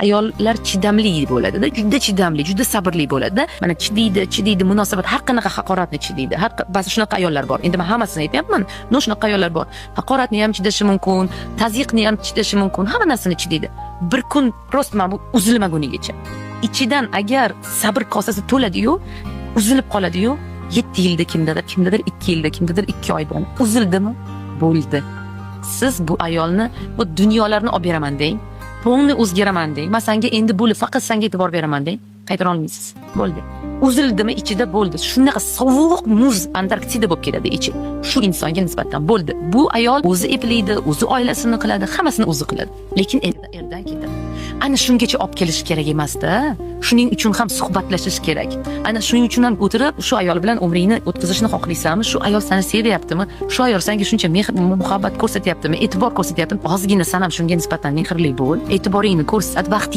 ayollar chidamli bo'ladi-da, juda chidamli, juda sabrli bo'ladi-da. Mana chidaydi, munosabat har qanaqa haqoratni chidaydi. Ba'zi shunaqa ayollar bor. Endi men hammasini aytmayapman. Shunaqa ayollar bor. Haqoratni ham chidashi mumkin, tazyiqni ham chidashi mumkin, hamma narsani chidaydi. Bir kun prost mana bu uzilmagunigacha. Ichidan agar sabr kosasi to'ladi-yu, uzilib qoladi-yu, 7 yilda kimdadir 2 yilda, kimdadir 2 oyda uzildimi? Bo'ldi. Siz bu ayolni, bu dunyolarni olib beraman deng. To'ngni o'zgaraman deng. Men senga endi bo'ldi, faqat senga e'tibor beraman deng. Qaytara olmaysiz. Bo'ldi. Uzildimi ichida bo'ldi. Shunaqa sovuq muz Antarktida bo'lib ketadi ichi. Shu insonga nisbatan bo'ldi. Bu ayol o'zi eplaydi, o'zi oilasini qiladi, hammasini o'zi qiladi. Lekin erdan ketadi. Ana shungacha olib kelish kerak emas-da. Shuning uchun ham suhbatlashish kerak. Ana shuning uchun ham o'tirib, shu ayol bilan umringni o'tkazishni xohlaysanmi? Shu ayol seni sevyaptimi? Shu ayol senga shuncha mehr, muhabbat ko'rsatyaptimi? E'tibor ko'rsatyaptimi? Ozgina sen ham shunga nisbatan mehrli bo'l. E'tiboringni ko'rsat,